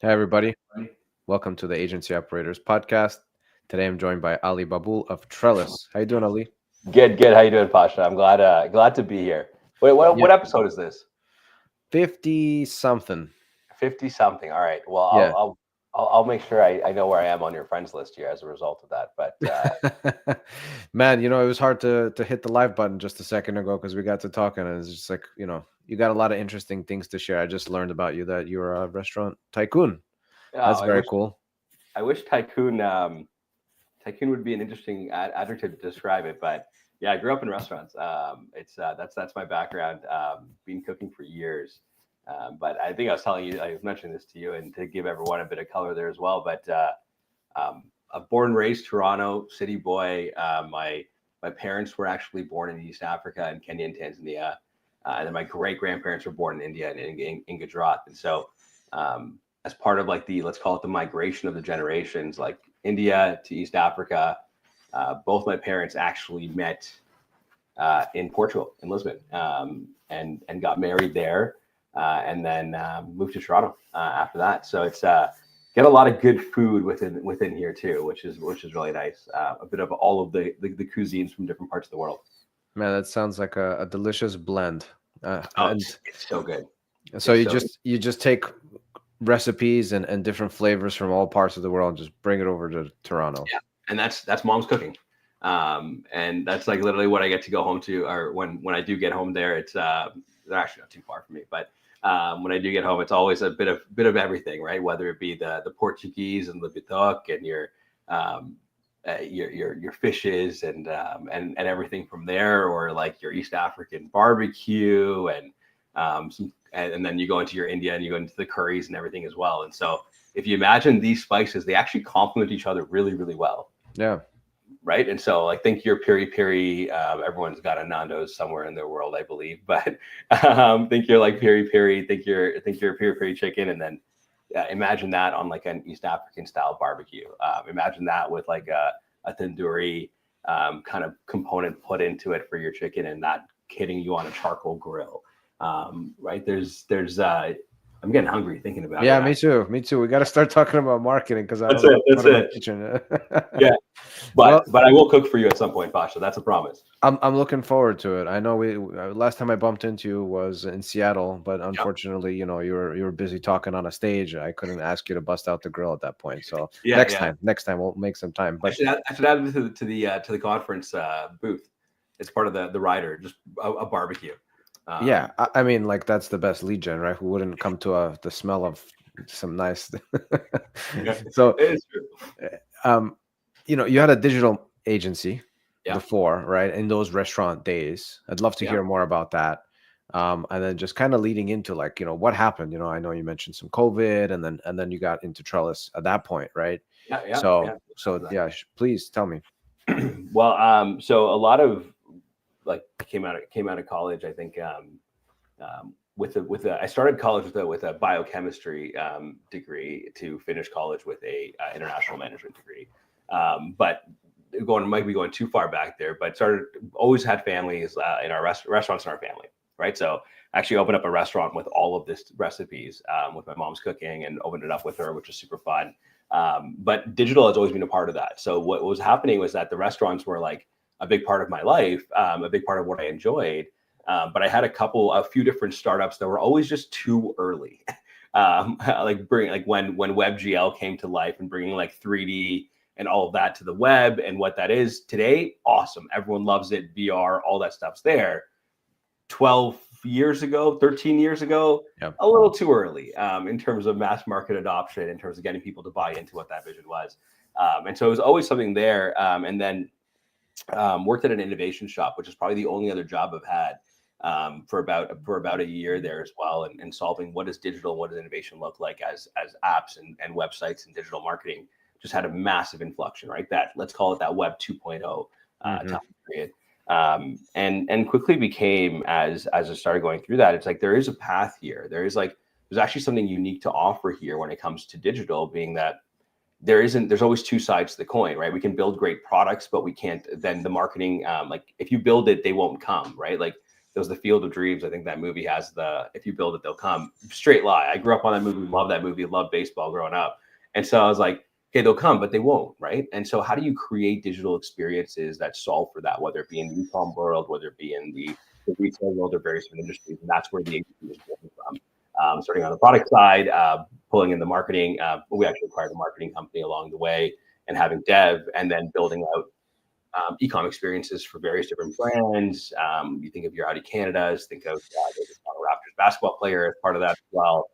Hey everybody, welcome to the Agency Operators Podcast. Today I'm joined by Ali Babul of Trellis. How you doing, Ali? Good, good. How you doing, Pasha? I'm glad to be here. Wait, what Yeah, what episode is this? 50 something. 50 something. All right. Well, Yeah. I'll make sure I know where I am on your friends list here as a result of that. But Man, it was hard to hit the live button just a second ago because we got to talking and it's just like, you got a lot of interesting things to share. I just learned about you that you're a restaurant tycoon. oh, That's very cool. I wish tycoon would be an interesting adjective to describe it. But yeah, I grew up in restaurants. It's that's my background. Been cooking for years. But I think I was telling you, I was mentioning this to you, and to give everyone a bit of color there as well. But born and raised Toronto, city boy. My parents were actually born in East Africa, in Kenya and Tanzania, and then my great grandparents were born in India and in Gujarat. And so, as part of like the, let's call it, the migration of the generations, like India to East Africa, both my parents actually met in Portugal, in Lisbon, and got married there, and then moved to Toronto after that. So it's get a lot of good food within here too, which is really nice. A bit of all of the cuisines from different parts of the world. Man, that sounds like a delicious blend. Oh, And it's so good. so It's you so just take recipes and different flavors from all parts of the world and just bring it over to Toronto. Yeah, and that's mom's cooking. And that's like literally what I get to go home to, or when I do get home there, it's they're actually not too far from me, but when I do get home, it's always a bit of everything, right? Whether it be the Portuguese and the bitok and um, your fishes and everything from there, or like your East African barbecue and then you go into your India and you go into the curries and everything as well. And so if you imagine these spices, they actually complement each other really, really well. Yeah. Right. And so I think your piri piri, everyone's got a Nando's somewhere in their world, I believe, but think you're like piri piri, think you're piri piri chicken. And then imagine that on like an East African style barbecue. Imagine that with like a tandoori kind of component put into it for your chicken, and that hitting you on a charcoal grill. Right. I'm getting hungry thinking about Yeah, it. me too. Me too. We got to start talking about marketing because I That's don't know it. That's what in my it. kitchen. Yeah. Well, But I will cook for you at some point, Pasha. That's a promise. I'm looking forward to it. I know we last time I bumped into you was in Seattle, but Yep. unfortunately, you were busy talking on a stage. I couldn't ask you to bust out the grill at that point. So Yeah. Yeah. next time we'll make some time. But I should add it to the conference booth. It's part of the rider, just a barbecue. yeah, Um, I mean, like that's the best lead gen, right? Who wouldn't come to the smell of some nice. yeah, So, it is true. um, you had a digital agency Yeah, before, right? In those restaurant days, I'd love to yeah, hear more about that. And then just kind of leading into like, what happened. I know you mentioned some COVID, and then you got into Trellis at that point, right? yeah, yeah, So yeah. so yeah, please tell me. Well, so a lot of like came out of college. I think I started college with a biochemistry degree to finish college with a international management degree. But might be going too far back there, but started always had families in our restaurants in our family, right? So actually opened up a restaurant with all of this recipes with my mom's cooking, and opened it up with her, which was super fun. But digital has always been a part of that. So what was happening was that the restaurants were like a big part of my life, a big part of what I enjoyed. But I had a few different startups that were always just too early. Like when WebGL came to life, and bringing like 3D and all of that to the web, and what that is today, awesome. Everyone loves it. VR, all that stuff's there. 12 years ago, 13 years ago, Yeah. a little too early in terms of mass market adoption, in terms of getting people to buy into what that vision was. And so it was always something there. And then worked at an innovation shop, which is probably the only other job I've had for about a year there as well, and solving what does digital, what does innovation look like as apps and websites and digital marketing just had a massive inflection, right? That, let's call it that Web 2.0 Hmm. time period. And quickly became, as I started going through that, it's like there is a path here. There's actually something unique to offer here when it comes to digital, being that there's always two sides to the coin, right? We can build great products, but we can't, then the marketing, like if you build it, they won't come, right? Like was The Field of Dreams. I think that movie has the, if you build it, they'll come. Straight lie. I grew up on that movie, loved that movie, loved baseball growing up. And so I was like, okay, they'll come, but they won't, right? And so how do you create digital experiences that solve for that, whether it be in the e-com world, whether it be in the retail world or various different industries? And that's where the agency was born from. Starting on the product side, pulling in the marketing. We actually acquired a marketing company along the way and having dev, and then building out e-com experiences for various different brands. You think of your Audi Canadas, think of the Toronto Raptors basketball player as part of that as well.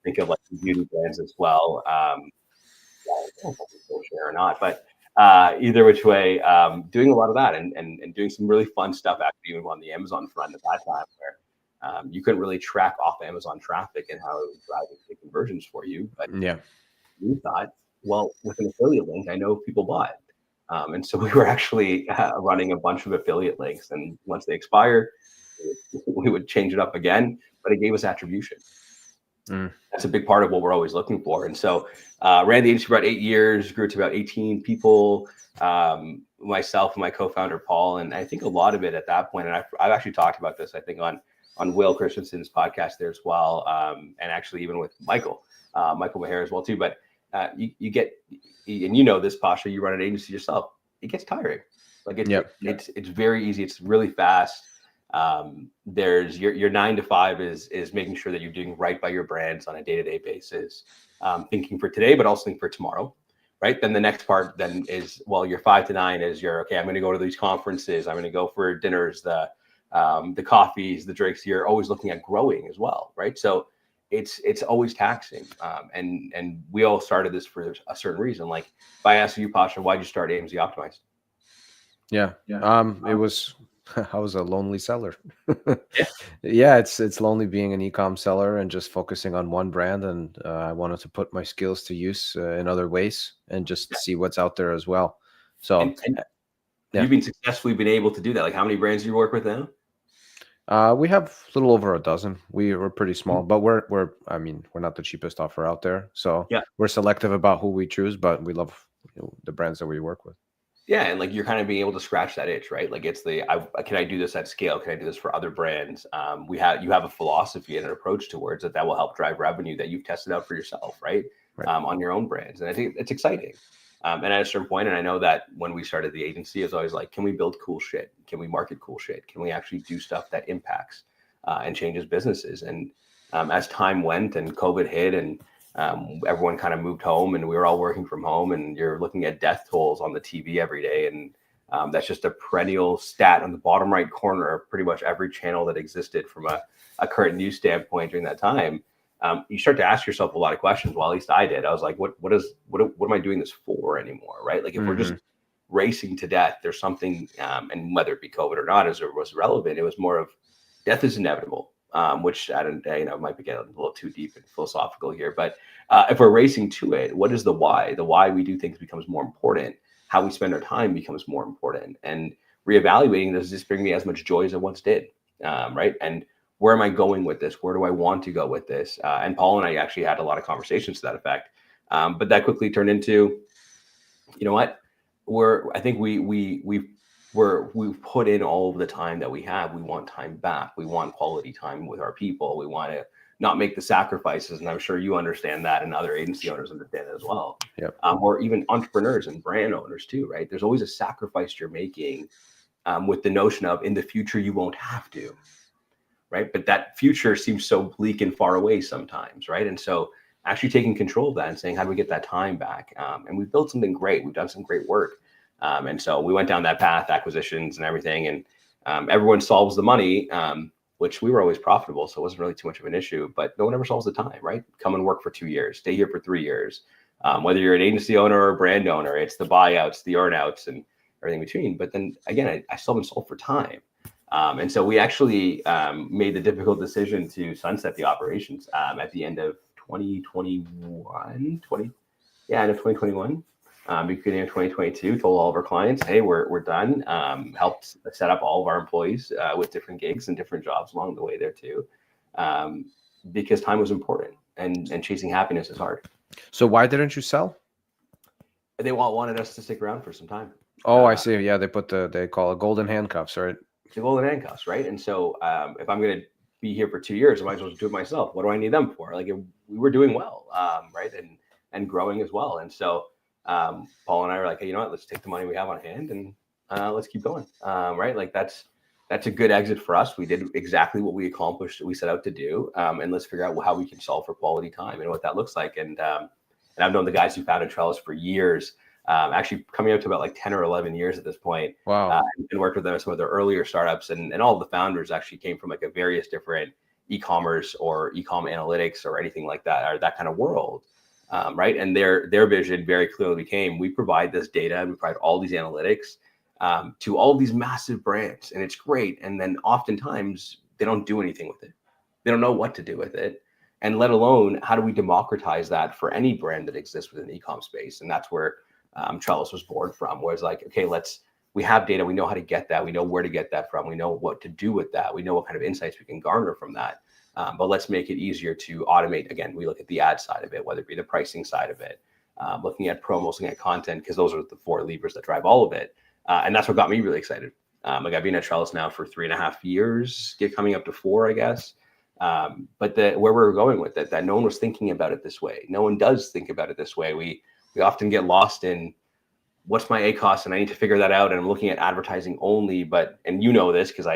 Think of like beauty brands as well. I don't know if we'll share or not, but either which way, doing a lot of that and doing some really fun stuff actually even on the Amazon front at that time, where you couldn't really track off Amazon traffic and how it was driving the conversions for you. But we thought, well, with an affiliate link, I know people bought. And so we were actually running a bunch of affiliate links, and once they expire, we would change it up again, but it gave us attribution. That's a big part of what we're always looking for. And so ran the agency for about 8 years, grew to about 18 people, myself and my co-founder, Paul. And I think a lot of it at that point, and I've actually talked about this, I think on Will Christensen's podcast there as well. And actually even with Michael Maher as well too. But you get, and you know this, Pasha, you run an agency yourself, it gets tiring. Like it's very easy. It's really fast. There's your 9 to 5 is making sure that you're doing right by your brands on a day-to-day basis, thinking for today, but also thinking for tomorrow. Right. Then the next part then is, well, your 5 to 9 is okay, I'm going to go to these conferences. I'm going to go for dinners, the coffees, the drinks. You're always looking at growing as well. Right. So it's always taxing. And we all started this for a certain reason. Like if I ask you, Pasha, why'd you start AMZ Optimized? It was, I was a lonely seller. It's lonely being an e-com seller and just focusing on one brand. And I wanted to put my skills to use in other ways and just see what's out there as well. So you've been successfully been able to do that. Like how many brands do you work with now? We have a little over a dozen. We're pretty small, but we're not the cheapest offer out there. So we're selective about who we choose, but we love the brands that we work with. Yeah, and like you're kind of being able to scratch that itch, right? Like it's can I do this at scale? Can I do this for other brands? You have a philosophy and an approach towards it that will help drive revenue that you've tested out for yourself, right? On your own brands, and I think it's exciting. And at a certain point, and I know that when we started the agency, it's always like, can we build cool shit? Can we market cool shit? Can we actually do stuff that impacts and changes businesses? And as time went and COVID hit and everyone kind of moved home and we were all working from home, and you're looking at death tolls on the TV every day. And that's just a perennial stat on the bottom right corner of pretty much every channel that existed from a current news standpoint during that time. You start to ask yourself a lot of questions. Well, at least I did. I was like, what am I doing this for anymore? Right? Like if we're just racing to death, there's something, and whether it be COVID or not, was relevant. It was more of death is inevitable. Which I don't, might be getting a little too deep and philosophical here, but if we're racing to it, what is the why? The why we do things becomes more important. How we spend our time becomes more important. And reevaluating, does this bring me as much joy as it once did? Right? And where am I going with this? Where do I want to go with this? And Paul and I actually had a lot of conversations to that effect. But that quickly turned into, you know what? I think we've put in all of the time that we have. We want time back. We want quality time with our people. We want to not make the sacrifices. And I'm sure you understand that, and other agency owners understand it as well. Or even entrepreneurs and brand owners too, right? There's always a sacrifice you're making with the notion of in the future, you won't have to, right? But that future seems so bleak and far away sometimes, right? And so actually taking control of that and saying, how do we get that time back? And we've built something great. We've done some great work. And so we went down that path, acquisitions and everything. And everyone solves the money, which we were always profitable. So it wasn't really too much of an issue, but no one ever solves the time, right? Come and work for 2 years, stay here for 3 years. Whether you're an agency owner or a brand owner, it's the buyouts, the earnouts and everything between. But then again, I still haven't solved for time. And so we actually made the difficult decision to sunset the operations at the end of 2021, end of 2021. Beginning of 2022, told all of our clients, hey, we're done. Helped set up all of our employees with different gigs and different jobs along the way there too, because time was important and chasing happiness is hard. So why didn't you sell? They wanted us to stick around for some time. Oh, I see. Yeah, they call it golden handcuffs, right? the golden handcuffs, right? And so if I'm going to be here for 2 years, I might as well do it myself. What do I need them for? Like we were doing well, right, and growing as well. And so Paul and I are like, hey, you know what? Let's take the money we have on hand and let's keep going, right? Like that's a good exit for us. We did exactly what we accomplished, we set out to do, and let's figure out how we can solve for quality time and what that looks like. And I've known the guys who founded Trellis for years. Actually coming up to about like 10 or 11 years at this point. Wow. And worked with them some of their earlier startups, and all of the founders actually came from like a various different e-commerce or e-com analytics or anything like that, or that kind of world, right? And their vision very clearly became, we provide this data and we provide all these analytics to all of these massive brands, and it's great. And then oftentimes they don't do anything with it. They don't know what to do with it. And let alone, how do we democratize that for any brand that exists within the e-com space? And that's where Trellis was born from, where it's like, okay, we have data, we know how to get that, we know where to get that from, we know what to do with that, we know what kind of insights we can garner from that. But let's make it easier to automate. Again, we look at the ad side of it, whether it be the pricing side of it, looking at promos, looking at content, because those are the 4 levers that drive all of it. And that's what got me really excited. Like I've been at Trellis now for 3.5 years, coming up to 4, I guess. But where we're going with it, that no one was thinking about it this way. No one does think about it this way. We often get lost in what's my ACOS, and I need to figure that out. And I'm looking at advertising only, and you know this because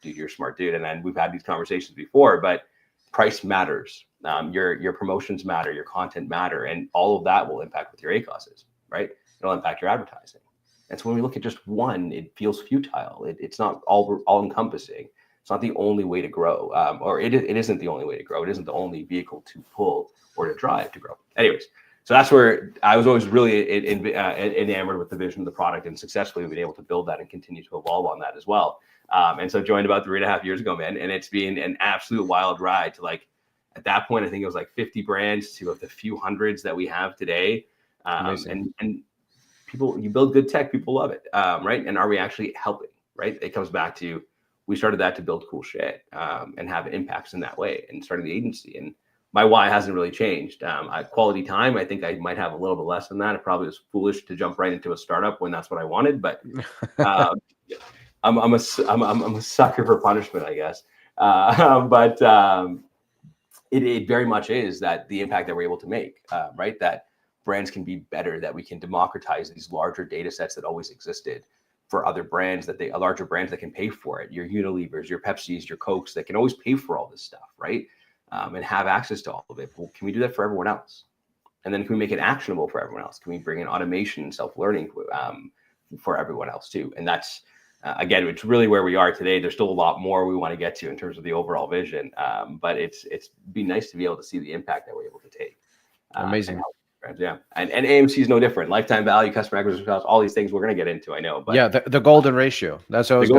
you're a smart dude, and we've had these conversations before. But price matters. Your promotions matter, your content matter, and all of that will impact what your ACOS is, right? It'll impact your advertising. And so when we look at just one, it feels futile. It's not all encompassing. It's not the only way to grow, or it isn't the only way to grow. It isn't the only vehicle to pull or to drive to grow. Anyways, so that's where I was always really enamored with the vision of the product, and successfully been able to build that and continue to evolve on that as well. And so joined about 3.5 years ago, man, and it's been an absolute wild ride to, like, at that point, I think it was like 50 brands to the few hundreds that we have today. And people, you build good tech, people love it, right? And are we actually helping, right? It comes back to, we started that to build cool shit and have impacts in that way, and starting the agency. And my why hasn't really changed. Quality time, I think I might have a little bit less than that. It probably was foolish to jump right into a startup when that's what I wanted, but I'm a sucker for punishment, I guess. But it very much is that the impact that we're able to make, right? That brands can be better, that we can democratize these larger data sets that always existed for other brands, larger brands that can pay for it. Your Unilevers, your Pepsis, your Cokes, that can always pay for all this stuff, right? And have access to all of it. Well, can we do that for everyone else? And then can we make it actionable for everyone else? Can we bring in automation and self-learning for everyone else too? And that's, again, it's really where we are today. There's still a lot more we want to get to in terms of the overall vision. But it's been nice to be able to see the impact that we're able to take. Amazing. Yeah. And AMC is no different. Lifetime value, customer acquisition costs, all these things we're going to get into, I know. But yeah, the golden ratio. That's what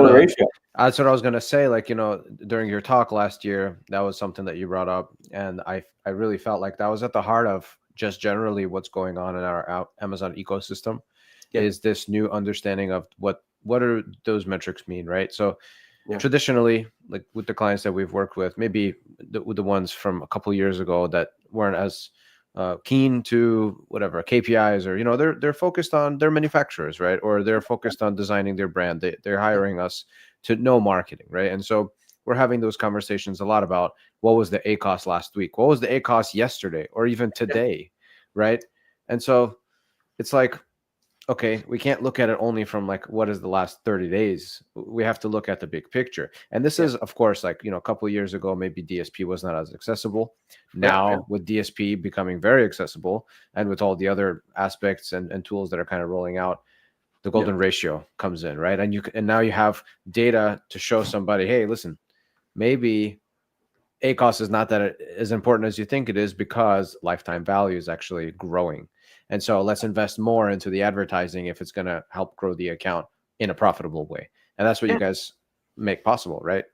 That's what I was gonna say. Like, during your talk last year, that was something that you brought up, and I really felt like that was at the heart of just generally what's going on in our Amazon ecosystem. Yeah. Is this new understanding of what are those metrics mean, right? So traditionally, like with the clients that we've worked with, maybe the ones from a couple of years ago that weren't as keen to whatever KPIs, or they're focused on their manufacturers, right? Or they're focused on designing their brand. They're hiring us to know marketing, right? And so we're having those conversations a lot about what was the ACOS last week, what was the ACOS yesterday, or even today, right? And so it's like, okay, we can't look at it only from like what is the last 30 days. We have to look at the big picture. And this is, of course, like, a couple of years ago, maybe DSP was not as accessible. Now with DSP becoming very accessible, and with all the other aspects and tools that are kind of rolling out, the golden ratio comes in, right? And now you have data to show somebody, hey, listen, maybe ACOS is not that as important as you think it is, because lifetime value is actually growing. And so let's invest more into the advertising if it's going to help grow the account in a profitable way. And that's what you guys make possible, right?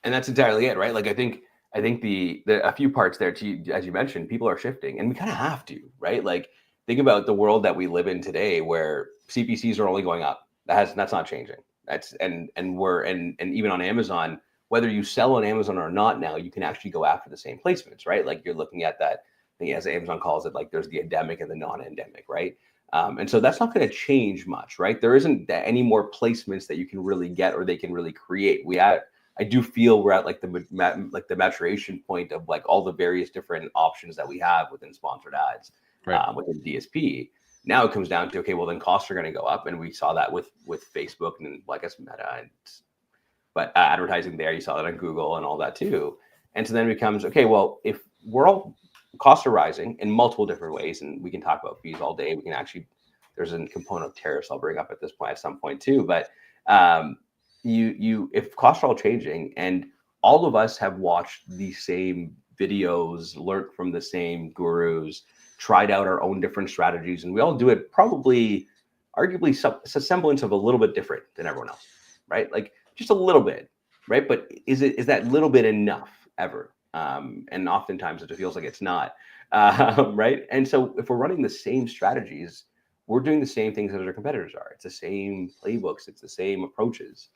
And that's entirely it, right? Like, I think the a few parts there too, as you mentioned, people are shifting, and we kind of have to, right? Like, think about the world that we live in today, where CPCs are only going up. That's not changing. And even on Amazon, whether you sell on Amazon or not, now you can actually go after the same placements, right? Like, you're looking at that thing, as Amazon calls it, like there's the endemic and the non-endemic, right? And so that's not going to change much, right? There isn't any more placements that you can really get or they can really create. I do feel we're at like the maturation point of like all the various different options that we have within sponsored ads, Right. within DSP. Now it comes down to, okay, well then costs are going to go up, and we saw that with Facebook and, well, I guess, Meta, but advertising there. You saw that on Google and all that too. And so then it becomes, okay, well, if we're all costs are rising in multiple different ways, and we can talk about fees all day. We can actually, there's a component of tariffs I'll bring up at this point at some point too. But if costs are all changing, and all of us have watched the same videos, learned from the same gurus, tried out our own different strategies, and we all do it probably, arguably, a semblance of a little bit different than everyone else, right? Like just a little bit, right? But is that little bit enough ever? And oftentimes it feels like it's not, right? And so if we're running the same strategies, we're doing the same things that our competitors are. It's the same playbooks, it's the same approaches,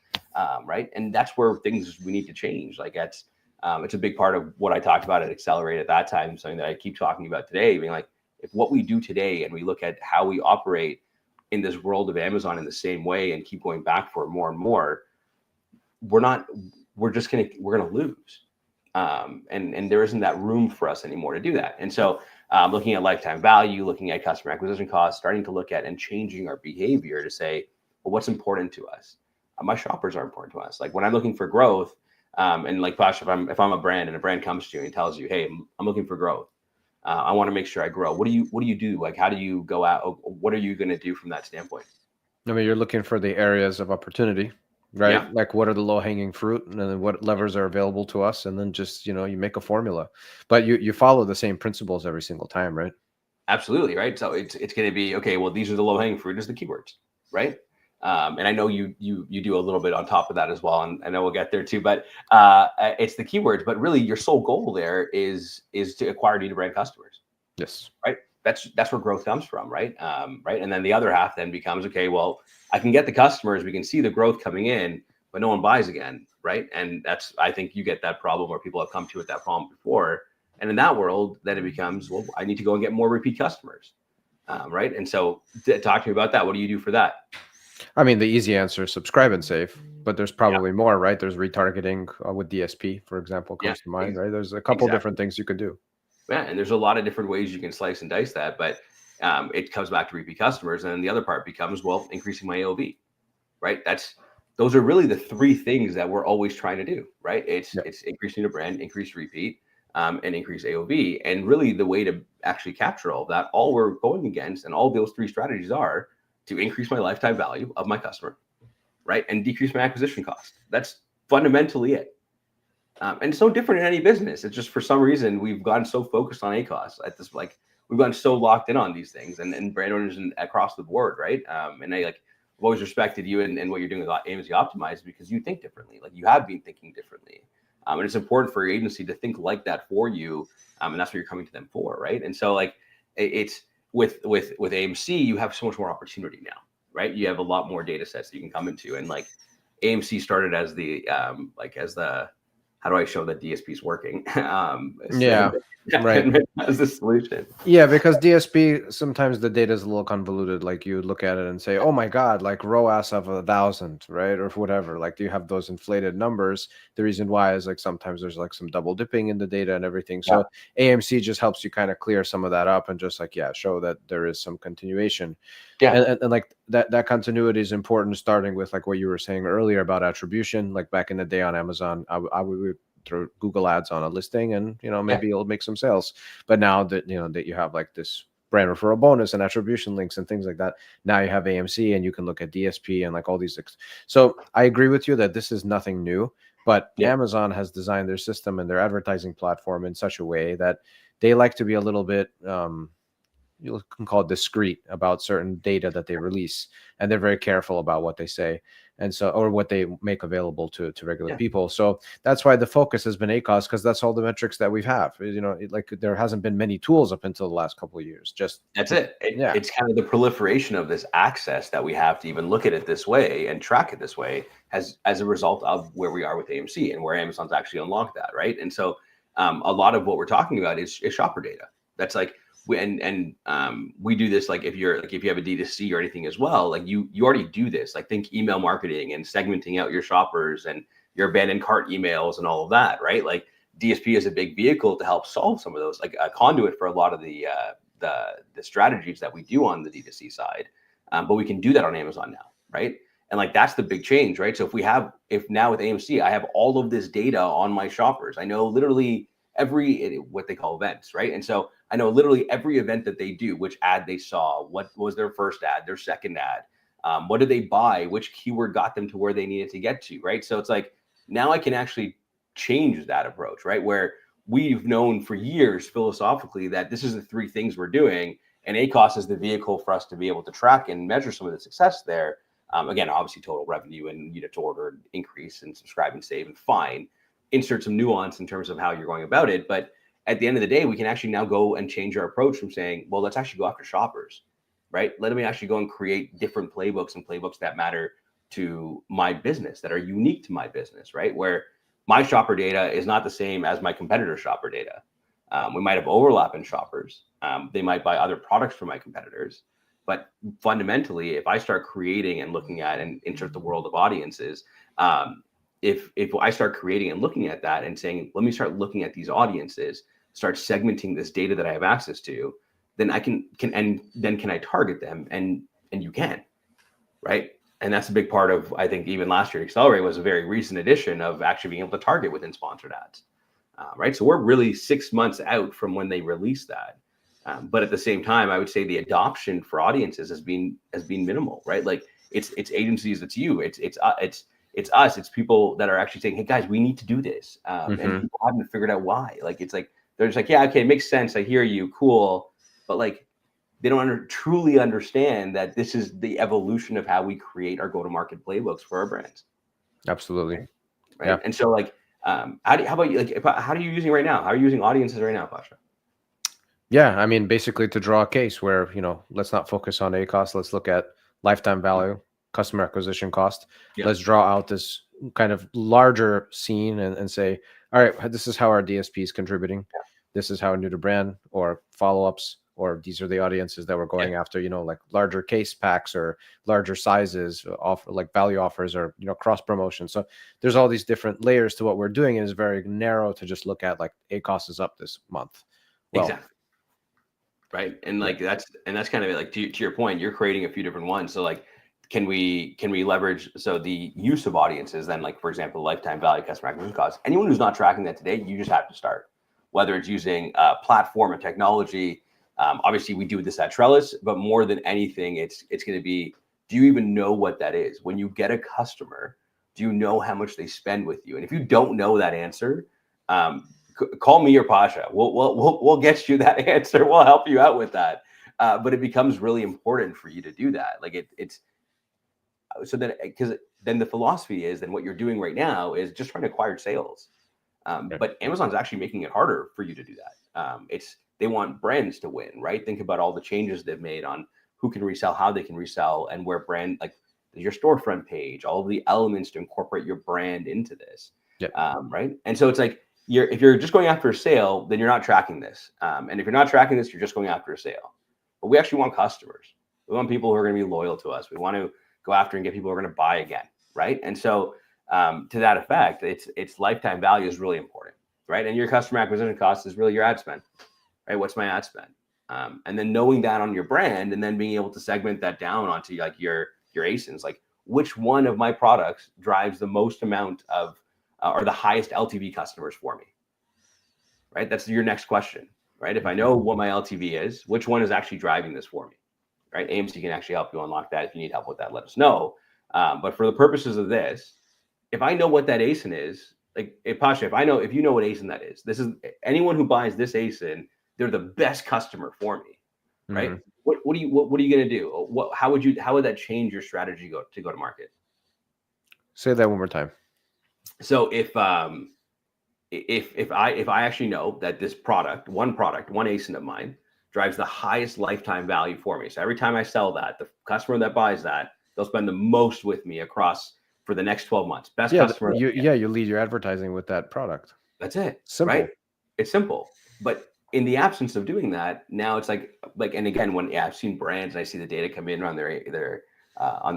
right? And that's where things we need to change. Like it's a big part of what I talked about at Accelerate at that time, something that I keep talking about today, being like, if what we do today and we look at how we operate in this world of Amazon in the same way and keep going back for more and more, we're gonna lose. And there isn't that room for us anymore to do that. And so looking at lifetime value, looking at customer acquisition costs, starting to look at and changing our behavior to say, well, what's important to us? My shoppers are important to us. Like when I'm looking for growth, and like Pasha, if I'm a brand and a brand comes to you and tells you, hey, I'm looking for growth. I want to make sure I grow. What do you do? Like, how do you go out? What are you going to do from that standpoint? I mean, you're looking for the areas of opportunity, right? Yeah. Like what are the low hanging fruit, and then what levers are available to us, and then just, you make a formula, but you follow the same principles every single time, right? Absolutely, right. So it's going to be, okay, well, these are the low hanging fruit is the keywords, right? And I know you do a little bit on top of that as well, and I know we'll get there too. But it's the keywords. But really, your sole goal there is to acquire new to brand customers. Yes. Right. That's where growth comes from, right? Right. And then the other half then becomes, okay, well, I can get the customers. We can see the growth coming in, but no one buys again, right? And I think you get that problem where people have come to with that problem before. And in that world, then it becomes, well, I need to go and get more repeat customers, right? And so talk to me about that. What do you do for that? I mean, the easy answer is subscribe and save, but there's probably more, right? There's retargeting with DSP, for example, comes to mind, right? There's a couple different things you could do. Yeah, and there's a lot of different ways you can slice and dice that, but it comes back to repeat customers, and then the other part becomes, well, increasing my AOV, right? Those are really the three things that we're always trying to do, right? It's increasing the brand, increase repeat, and increase AOV. And really the way to actually capture all of that, all we're going against, and all those three strategies are to increase my lifetime value of my customer, right? And decrease my acquisition cost. That's fundamentally it. And it's no different in any business. It's just for some reason we've gotten so focused on ACOs at this, like we've gotten so locked in on these things and brand owners across the board, right? And I've always respected you and what you're doing with AMC Optimize because you think differently. Like you have been thinking differently, and it's important for your agency to think like that for you, and that's what you're coming to them for, right? And so like it's with AMC, you have so much more opportunity now, right? You have a lot more data sets that you can come into, and like AMC started as the how do I show that DSP is working? Right. As the solution. Yeah, because DSP, sometimes the data is a little convoluted. Like you look at it and say, oh my God, like ROAS of 1,000, right? Or whatever. Like you have those inflated numbers. The reason why is like sometimes there's like some double dipping in the data and everything. So AMC just helps you kind of clear some of that up and just like, show that there is some continuation. And like that continuity is important, starting with like what you were saying earlier about attribution. Like back in the day on Amazon, I would throw Google ads on a listing and, maybe it'll make some sales. But now that, that you have like this brand referral bonus and attribution links and things like that, now you have AMC and you can look at DSP and like all these. So I agree with you that this is nothing new, but Amazon has designed their system and their advertising platform in such a way that they like to be a little bit, you can call it discreet about certain data that they release, and they're very careful about what they say, and so, or what they make available to regular people. So that's why the focus has been ACOS, because that's all the metrics that we've have. Like there hasn't been many tools up until the last couple of years. That's it. It's kind of the proliferation of this access that we have to even look at it this way and track it this way as a result of where we are with AMC and where Amazon's actually unlocked that, right? And so a lot of what we're talking about is shopper data. That's like, we do this, like if you have a D2C or anything as well, like you already do this, like think email marketing and segmenting out your shoppers and your abandoned cart emails and all of that, right? Like DSP is a big vehicle to help solve some of those, like a conduit for a lot of the strategies that we do on the D2C side. But we can do that on Amazon now, right? And like that's the big change, right? So if now with AMC, I have all of this data on my shoppers. I know literally every what they call events, right? And so I know literally every event that they do, which ad they saw, what was their first ad, their second ad, what did they buy, which keyword got them to where they needed to get to, right? So it's like now I can actually change that approach, right? Where we've known for years philosophically that this is the three things we're doing, and ACOS is the vehicle for us to be able to track and measure some of the success there. Again, obviously total revenue and unit to order increase and subscribe and save and fine. Insert some nuance in terms of how you're going about it. But at the end of the day, we can actually now go and change our approach from saying, well, let's actually go after shoppers, right? Let me actually go and create different playbooks and playbooks that matter to my business, that are unique to my business, right? Where my shopper data is not the same as my competitor's shopper data. We might have overlap in shoppers. They might buy other products from my competitors. But fundamentally, if I start creating and looking at and insert the world of audiences, if I start creating and looking at that and saying, let me start looking at these audiences, start segmenting this data that I have access to, then I can I target them? And you can, right? And that's a big part of, I think, even last year, Accelerate was a very recent addition of actually being able to target within sponsored ads, right? So we're really 6 months out from when they released that. But at the same time, I would say the adoption for audiences has been minimal, right? Like it's agencies, it's you, it's us, it's people that are actually saying, hey guys, we need to do this, and people haven't figured out why. Like it's like they're just like, yeah, okay, it makes sense, I hear you, cool, but like they don't truly understand that this is the evolution of how we create our go-to-market playbooks for our brands. Absolutely, right? Yeah. And so like, how about you? Like, how are you using right now? How are you using audiences right now, Pasha? Yeah, I mean, basically to draw a case where, let's not focus on ACOS. Let's look at lifetime value, customer acquisition cost. Yeah. Let's draw out this kind of larger scene and say, all right, this is how our DSP is contributing. Yeah. This is how new to brand or follow-ups, or these are the audiences that we're going after, like larger case packs or larger sizes, like value offers or, cross promotion. So there's all these different layers to what we're doing. And it's very narrow to just look at like ACOS is up this month. Well, exactly. Right. And like, that's kind of like, to your point, you're creating a few different ones. So like, can we leverage, so the use of audiences then, like, for example, lifetime value, customer acquisition costs, anyone who's not tracking that today, you just have to start, whether it's using a platform and technology. Obviously we do this at Trellis, but more than anything, it's going to be, do you even know what that is? When you get a customer, do you know how much they spend with you? And if you don't know that answer, call me or Pasha. We'll get you that answer. We'll help you out with that. But it becomes really important for you to do that. Like it's so that, because then the philosophy is, then what you're doing right now is just trying to acquire sales. But Amazon's actually making it harder for you to do that. They want brands to win, right? Think about all the changes they've made on who can resell, how they can resell, and where brand, like your storefront page, all of the elements to incorporate your brand into this. Right. And so it's like, if you're just going after a sale, then you're not tracking this. And if you're not tracking this, you're just going after a sale. But we actually want customers. We want people who are going to be loyal to us. We want to go after and get people who are going to buy again, right? And so to that effect, it's lifetime value is really important, right? And your customer acquisition cost is really your ad spend, right? What's my ad spend? And then knowing that on your brand, and then being able to segment that down onto like your ASINs, like which one of my products drives the most amount of or the highest LTV customers for me, right? That's your next question, right? If I know what my LTV is, which one is actually driving this for me, right? AMC can actually help you unlock that. If you need help with that, let us know. But for the purposes of this, if I know what that ASIN is, like Pasha, if you know what ASIN that is, this is anyone who buys this ASIN, they're the best customer for me, right? What are you going to do? How would that change your strategy to go to market? Say that one more time. So if I actually know that this one ASIN of mine drives the highest lifetime value for me. So every time I sell that, the customer that buys that, they'll spend the most with me for the next 12 months. Best customer. You lead your advertising with that product. That's it. Simple. Right? It's simple. But in the absence of doing that, now it's like, and again, when I've seen brands and I see the data come in on on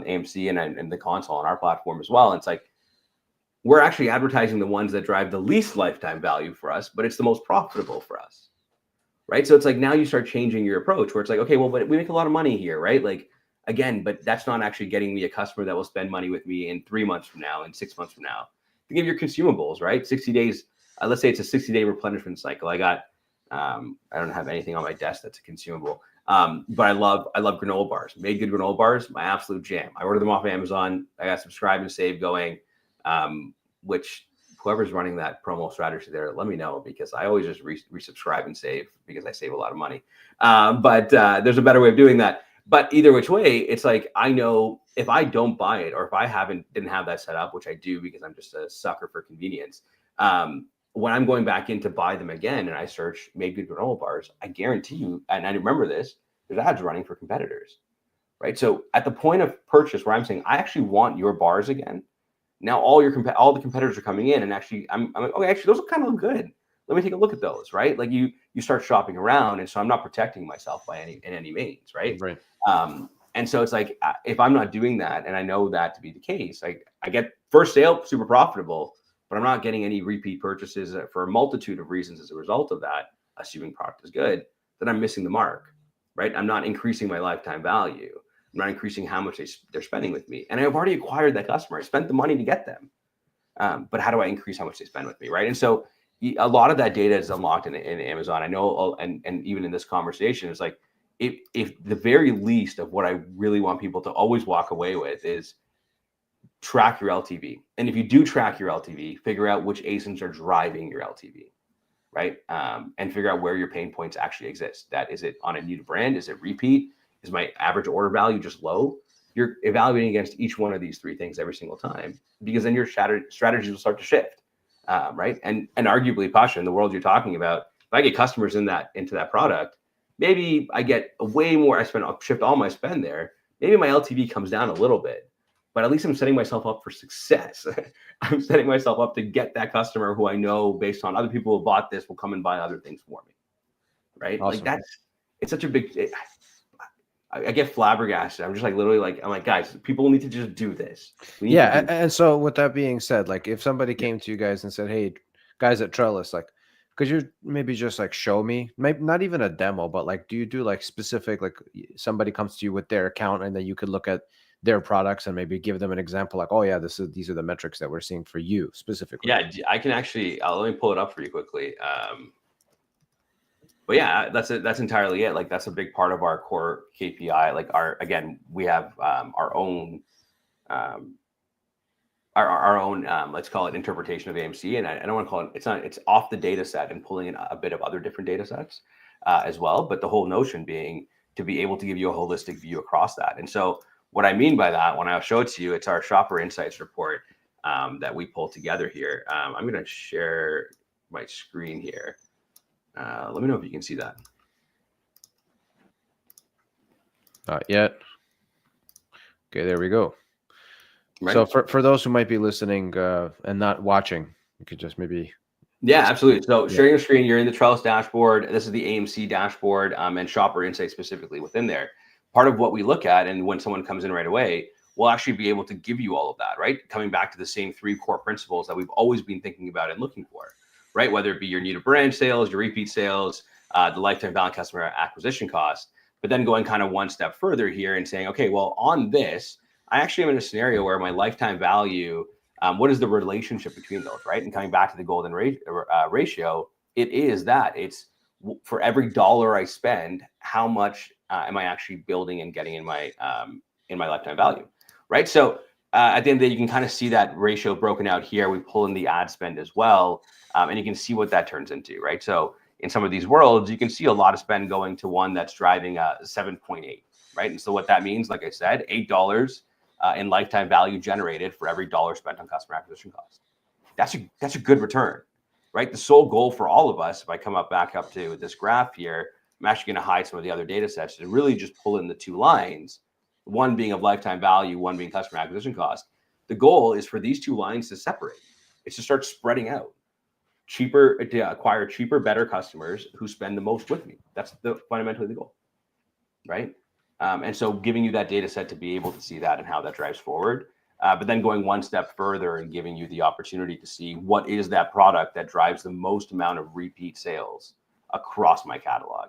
AMC and the console on our platform as well. And it's like, we're actually advertising the ones that drive the least lifetime value for us, but it's the most profitable for us. Right. So it's like, now you start changing your approach where it's like, okay, well, but we make a lot of money here, right? Like, again, but that's not actually getting me a customer that will spend money with me in 3 months from now and 6 months from now. You give your consumables, right? 60 days. Let's say it's a 60-day replenishment cycle. I don't have anything on my desk that's a consumable. But I love granola bars. Made good granola bars, my absolute jam. I order them off Amazon. I got subscribe and save going, which whoever's running that promo strategy there, let me know, because I always just resubscribe and save because I save a lot of money. But there's a better way of doing that. But either which way, it's like, I know if I don't buy it, or if I didn't have that set up, which I do because I'm just a sucker for convenience. When I'm going back in to buy them again and I search made good granola bars, I guarantee you, and I remember this, there's ads running for competitors, right? So at the point of purchase where I'm saying, I actually want your bars again, now all the competitors are coming in, and actually I'm like, okay, actually those kind of look good. Let me take a look at those, right? Like you start shopping around, and so I'm not protecting myself in any means, right? Right. And so it's like, if I'm not doing that, and I know that to be the case, like I get first sale super profitable, but I'm not getting any repeat purchases for a multitude of reasons as a result of that, assuming product is good, then I'm missing the mark, right? I'm not increasing my lifetime value. I'm not increasing how much they're spending with me. And I've already acquired that customer. I spent the money to get them. But how do I increase how much they spend with me, right? And so a lot of that data is unlocked in Amazon. I know, and even in this conversation, it's like, if the very least of what I really want people to always walk away with is track your LTV. And if you do track your LTV, figure out which ASINs are driving your LTV, right? And figure out where your pain points actually exist. That is it on a new to brand? Is it repeat? Is my average order value just low? You're evaluating against each one of these three things every single time, because then your strategies will start to shift, right? And arguably, Pasha, in the world you're talking about, if I get customers into that product, maybe I get way more. I'll shift all my spend there. Maybe my LTV comes down a little bit, but at least I'm setting myself up for success. I'm setting myself up to get that customer who I know, based on other people who bought this, will come and buy other things for me, right? Awesome. Like it's such a big. I get flabbergasted. I'm just like, literally, like, I'm like, guys, people need to just do this. Yeah, and so with that being said, like if somebody came to you guys and said, "Hey, guys at Trellis, like, could you maybe just like show me, maybe not even a demo, but like, do you do like specific, like somebody comes to you with their account and then you could look at their products and maybe give them an example, like, oh yeah, these are the metrics that we're seeing for you specifically." Yeah, I can actually. Let me pull it up for you quickly. But yeah, that's entirely it. Like that's a big part of our core KPI. Like we have our own let's call it interpretation of AMC, and I don't want to call it. It's off the data set and pulling in a bit of other different data sets as well. But the whole notion being to be able to give you a holistic view across that. And so what I mean by that, when I show it to you, it's our shopper insights report that we pulled together here. I'm going to share my screen here. Let me know if you can see that. Not yet. Okay, there we go. Right. So for those who might be listening and not watching, you could just maybe. Yeah, absolutely. So sharing your screen, you're in the Trellis dashboard. This is the AMC dashboard and shopper insight specifically within there. Part of what we look at, and when someone comes in right away, we'll actually be able to give you all of that, right? Coming back to the same three core principles that we've always been thinking about and looking for, right? Whether it be your new to brand sales, your repeat sales, the lifetime value customer acquisition cost, but then going kind of one step further here and saying, okay, well, on this, I actually am in a scenario where my lifetime value, what is the relationship between those, right? And coming back to the golden ratio, it is that it's for every dollar I spend, how much am I actually building and getting in my lifetime value, right? So at the end of the day, you can kind of see that ratio broken out here. We pull in the ad spend as well, and you can see what that turns into, right? So in some of these worlds, you can see a lot of spend going to one that's driving 7.8, right? And so what that means, like I said, $8 in lifetime value generated for every dollar spent on customer acquisition cost. That's a good return, right? The sole goal for all of us, if I come back up to this graph here, I'm actually going to hide some of the other data sets to really just pull in the two lines, one being of lifetime value, one being customer acquisition cost. The goal is for these two lines to separate. It's to start spreading out. cheaper, to acquire cheaper, better customers who spend the most with me. That's fundamentally the goal, right? And so giving you that data set to be able to see that and how that drives forward, but then going one step further and giving you the opportunity to see what is that product that drives the most amount of repeat sales across my catalog.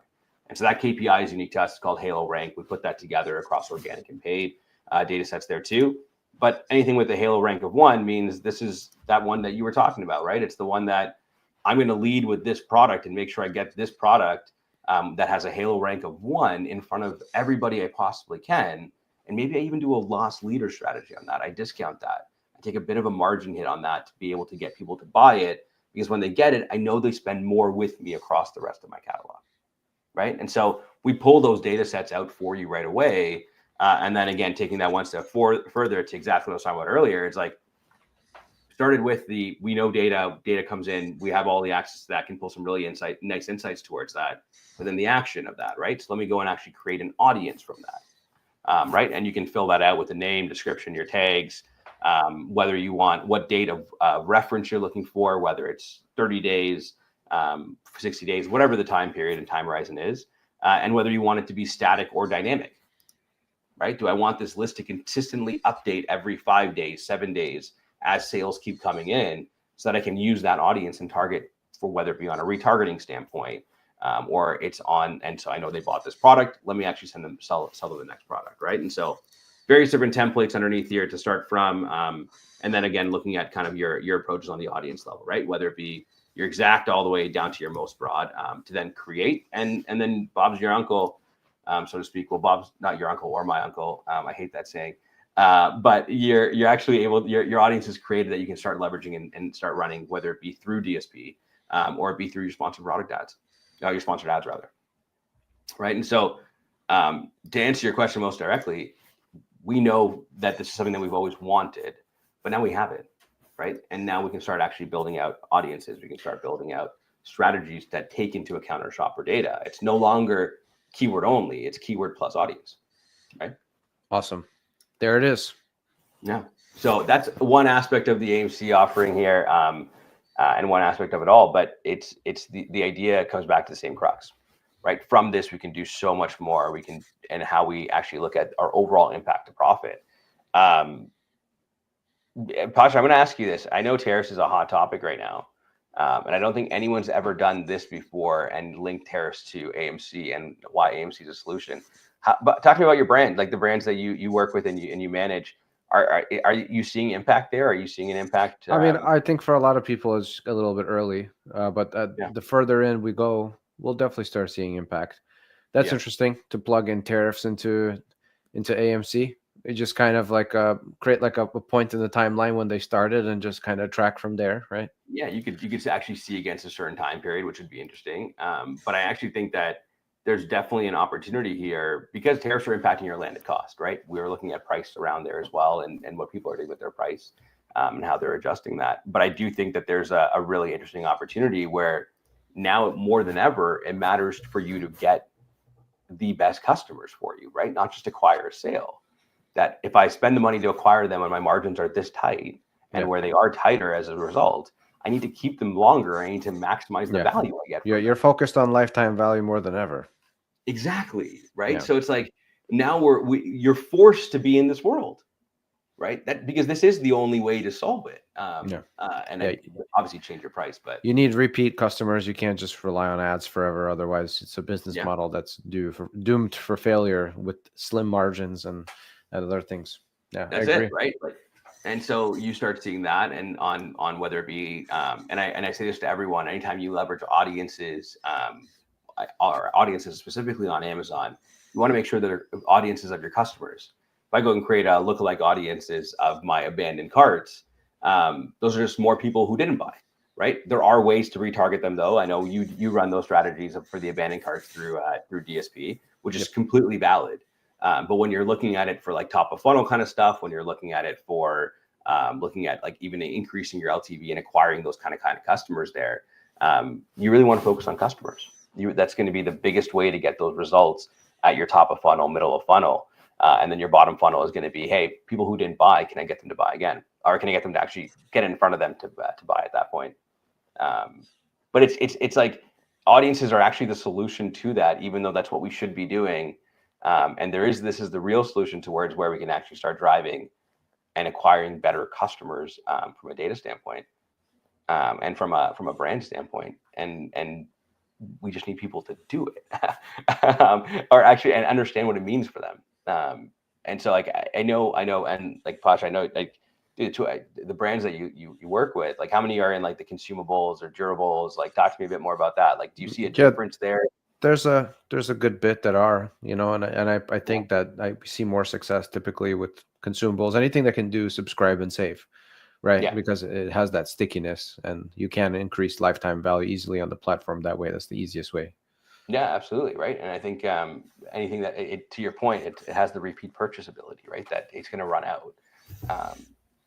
And so that KPI is unique to us. It's called Halo Rank. We put that together across organic and paid data sets there too. But anything with a Halo rank of 1 means this is that one that you were talking about, right? It's the one that I'm going to lead with this product and make sure I get this product that has a Halo rank of 1 in front of everybody I possibly can. And maybe I even do a loss leader strategy on that. I discount that. I take a bit of a margin hit on that to be able to get people to buy it, because when they get it, I know they spend more with me across the rest of my catalog, right? And so we pull those data sets out for you right away. And then again, taking that one step further to exactly what I was talking about earlier, it's like, started with we know data comes in, we have all the access to that, can pull some really nice insights towards that, but then the action of that, right? So let me go and actually create an audience from that, right? And you can fill that out with the name, description, your tags, whether you want, what date of reference you're looking for, whether it's 30 days, 60 days, whatever the time period and time horizon is, and whether you want it to be static or dynamic, right? Do I want this list to consistently update every 5 days, 7 days, as sales keep coming in, so that I can use that audience and target for whether it be on a retargeting standpoint, or it's on, and so I know they bought this product, let me actually send them, sell them the next product, right? And so various different templates underneath here to start from, and then again, looking at kind of your approaches on the audience level, right? Whether it be your exact all the way down to your most broad, to then create, and then Bob's your uncle, so to speak. Well, Bob's not your uncle or my uncle. I hate that saying. But you're actually able, your audience is created that you can start leveraging and start running, whether it be through DSP, or it be through your sponsored product ads, your sponsored ads rather. Right. And so to answer your question most directly, we know that this is something that we've always wanted, but now we have it. Right. And now we can start actually building out audiences. We can start building out strategies that take into account our shopper data. It's no longer keyword only, it's keyword plus audience. Right. Awesome. There it is. Yeah. So that's one aspect of the AMC offering here, and one aspect of it all. But it's the idea comes back to the same crux, right? From this, we can do so much more. We can, and how we actually look at our overall impact to profit. Pasha, I'm going to ask you this. I know tariffs is a hot topic right now, and I don't think anyone's ever done this before and linked tariffs to AMC and why AMC is a solution. But talk to me about your brand, like the brands that you work with and you manage. Are you seeing impact there? Are you seeing an impact? I mean, I think for a lot of people it's a little bit early, but the further in we go, we'll definitely start seeing impact. That's interesting to plug in tariffs into AMC. It just kind of like create like a point in the timeline when they started and just kind of track from there, right? Yeah, you could actually see against a certain time period, which would be interesting. But I actually think that there's definitely an opportunity here because tariffs are impacting your landed cost, right? We're looking at price around there as well, and what people are doing with their price, and how they're adjusting that. But I do think that there's a really interesting opportunity where now more than ever, it matters for you to get the best customers for you, right? Not just acquire a sale. That if I spend the money to acquire them and my margins are this tight, and where they are tighter as a result, I need to keep them longer. I need to maximize the value I get. You're focused on lifetime value more than ever. Exactly. Right. Yeah. So it's like now you're forced to be in this world, right? That because this is the only way to solve it. Obviously change your price, but you need repeat customers. You can't just rely on ads forever. Otherwise, it's a business model that's doomed for failure with slim margins and other things. Yeah, that's it, right? And so you start seeing that, and on whether it be, and I say this to everyone: anytime you leverage audiences, our audiences specifically on Amazon, you want to make sure that they're audiences of your customers. If I go and create a lookalike audiences of my abandoned carts, those are just more people who didn't buy, right? There are ways to retarget them, though. I know you run those strategies for the abandoned carts through DSP, which is completely valid. But when you're looking at it for like top of funnel kind of stuff, when you're looking at it for looking at like even increasing your LTV and acquiring those kind of customers there, you really want to focus on customers. That's going to be the biggest way to get those results at your top of funnel, middle of funnel. And then your bottom funnel is going to be, hey, people who didn't buy, can I get them to buy again? Or can I get them to actually get in front of them to buy at that point? But it's like audiences are actually the solution to that, even though that's what we should be doing. And this is the real solution towards where we can actually start driving and acquiring better customers from a data standpoint, and from a brand standpoint. And we just need people to do it, or actually and understand what it means for them. And so like I know, and like Pasha, I know like the brands that you work with, like how many are in like the consumables or durables? Like talk to me a bit more about that. Like, do you see a difference there? There's a good bit that are, and I think that I see more success typically with consumables, anything that can do subscribe and save, right? Yeah. Because it has that stickiness and you can increase lifetime value easily on the platform that way. That's the easiest way. Yeah, absolutely. Right. And I think anything that to your point, it has the repeat purchase ability, right? That it's going to run out.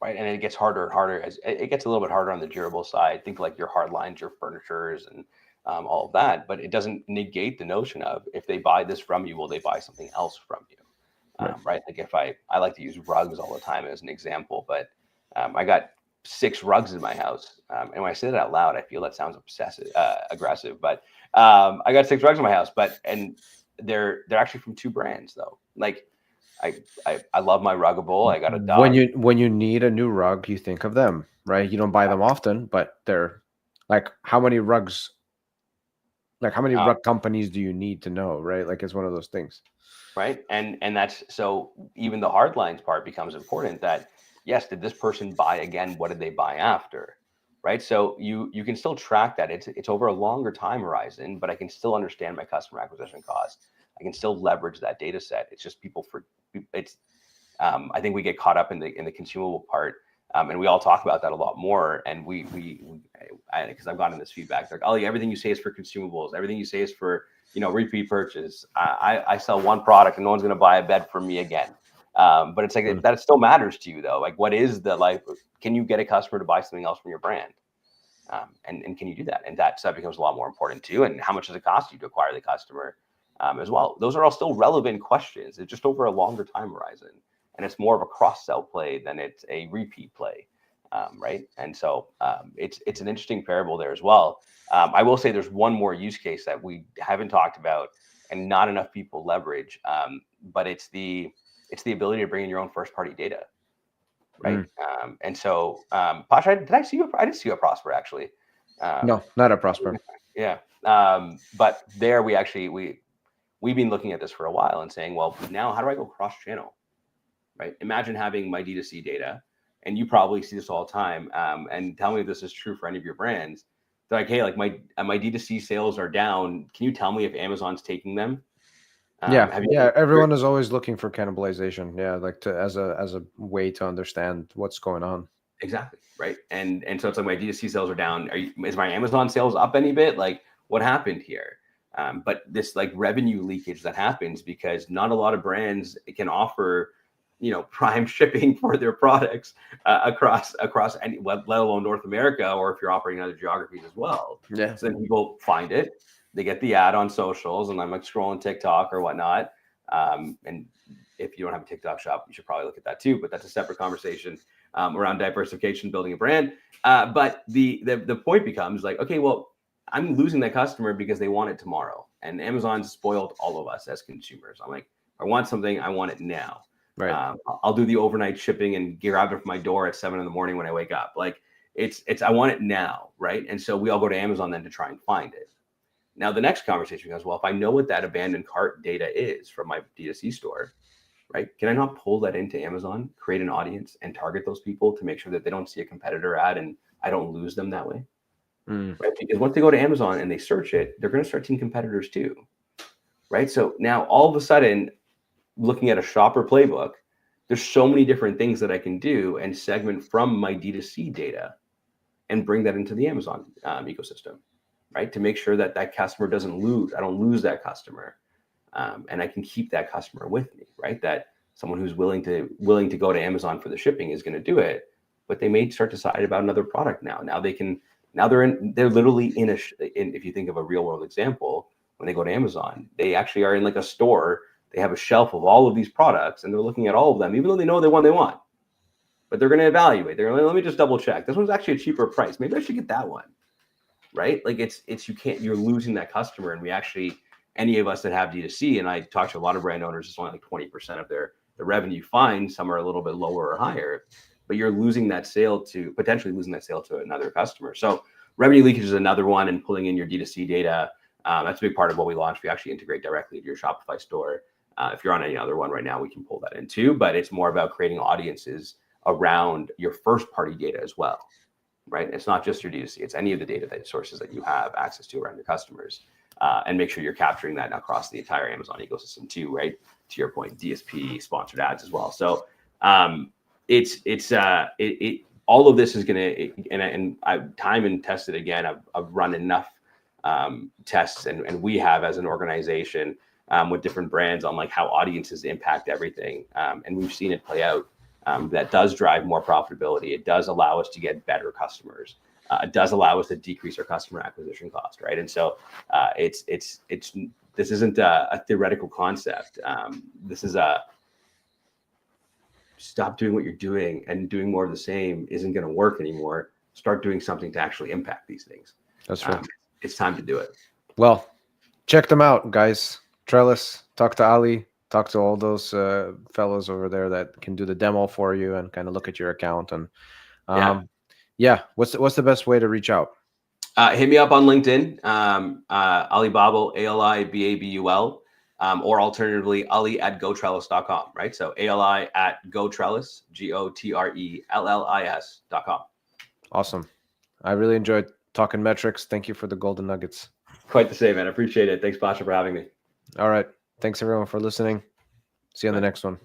Right. And it gets harder and harder as it gets a little bit harder on the durable side. Think like your hard lines, your furnitures and all of that, but it doesn't negate the notion of if they buy this from you, will they buy something else from you? Right. Like if I like to use rugs all the time as an example, but I got 6 rugs in my house. And when I say that out loud, I feel that sounds aggressive, but I got 6 rugs in my house, and they're actually from 2 brands though. Like I love my Ruggable. I got a dog. When you need a new rug, you think of them, right? You don't buy them often, but they're like, how many rugs? Like how many rug companies do you need to know, right? Like it's one of those things. Right. And that's so even the hard lines part becomes important that yes, did this person buy again? What did they buy after? Right. So you can still track that. It's over a longer time horizon, but I can still understand my customer acquisition cost. I can still leverage that data set. It's just I think we get caught up in the consumable part. And we all talk about that a lot more. And because I've gotten this feedback, like, oh, yeah, everything you say is for consumables. Everything you say is for, repeat purchase. I sell one product and no one's going to buy a bed from me again. But it's like that still matters to you though. Like what is the life? Can you get a customer to buy something else from your brand? And can you do that? And that becomes a lot more important too. And how much does it cost you to acquire the customer as well? Those are all still relevant questions. It's just over a longer time horizon. And it's more of a cross-sell play than it's a repeat play, right? And so it's an interesting parable there as well. I will say there's one more use case that we haven't talked about and not enough people leverage, but it's the ability to bring in your own first-party data, right? And so, Pasha, did I see you? I didn't see you at Prosper actually. No, not at Prosper. Yeah, but there we've been looking at this for a while and saying, well, now how do I go cross-channel? Right? Imagine having my D2C data, and you probably see this all the time. And tell me if this is true for any of your brands. They're like, hey, like my D2C sales are down. Can you tell me if Amazon's taking them? Everyone is always looking for cannibalization. Yeah, like as a way to understand what's going on. Exactly. Right. And so it's like my D2C sales are down. Is my Amazon sales up any bit? Like what happened here? But this like revenue leakage that happens because not a lot of brands can offer prime shipping for their products across any, let alone North America, or if you're operating in other geographies as well. Yeah. So then people find it, they get the ad on socials, and I'm like scrolling TikTok or whatnot. And if you don't have a TikTok shop, you should probably look at that too. But that's a separate conversation around diversification, building a brand. But the point becomes like, okay, well, I'm losing that customer because they want it tomorrow, and Amazon's spoiled all of us as consumers. I'm like, I want something, I want it now. Right. I'll do the overnight shipping and grab it from my door at 7 a.m. when I wake up. Like it's I want it now, right? And so we all go to Amazon then to try and find it. Now the next conversation goes, well, if I know what that abandoned cart data is from my D2C store, right? Can I not pull that into Amazon, create an audience, and target those people to make sure that they don't see a competitor ad and I don't lose them that way? Right? Because once they go to Amazon and they search it, they're going to start seeing competitors too, right? So now all of a sudden, looking at a shopper playbook, there's so many different things that I can do and segment from my D2C data and bring that into the Amazon ecosystem, right? To make sure that that customer doesn't lose. I don't lose that customer. And I can keep that customer with me, right? That someone who's willing to go to Amazon for the shipping is going to do it, but they may start to decide about another product now. Now they're literally in if you think of a real world example, when they go to Amazon, they actually are in like a store. They have a shelf of all of these products and they're looking at all of them, even though they know the one they want, but they're going to evaluate. They're going to let me just double check. This one's actually a cheaper price. Maybe I should get that one. right? Like you're losing that customer. And we actually, any of us that have D2C, and I talk to a lot of brand owners, it's only like 20% of their revenue. Fine, some are a little bit lower or higher, but you're potentially losing that sale to another customer. So revenue leakage is another one, and pulling in your D2C data. That's a big part of what we launched. We actually integrate directly to your Shopify store. If you're on any other one right now, we can pull that in too, but it's more about creating audiences around your first party data as well, right? It's not just your D2C, it's any of the data sources that you have access to around your customers, and make sure you're capturing that across the entire Amazon ecosystem too, right? To your point, DSP, sponsored ads as well. So all of this is going to, and I've time and tested again. I've run enough tests, and we have as an organization with different brands on like how audiences impact everything, and we've seen it play out. That does drive more profitability. It does allow us to get better customers. It does allow us to decrease our customer acquisition cost, right? And so this isn't a theoretical concept. This is stop doing what you're doing, and doing more of the same isn't going to work anymore. Start doing something to actually impact these things. That's right. It's time to do it. Well, check them out, guys. Trellis, talk to Ali, talk to all those fellows over there that can do the demo for you and kind of look at your account. And what's the best way to reach out? Hit me up on LinkedIn, Ali Babul, ALIBABUL, or alternatively, ali@gotrellis.com, right? So ali@gotrellis, GOTRELLIS.com. Awesome. I really enjoyed talking metrics. Thank you for the golden nuggets. Quite the same, man. I appreciate it. Thanks, Pasha, for having me. All right. Thanks, everyone, for listening. See you on the next one.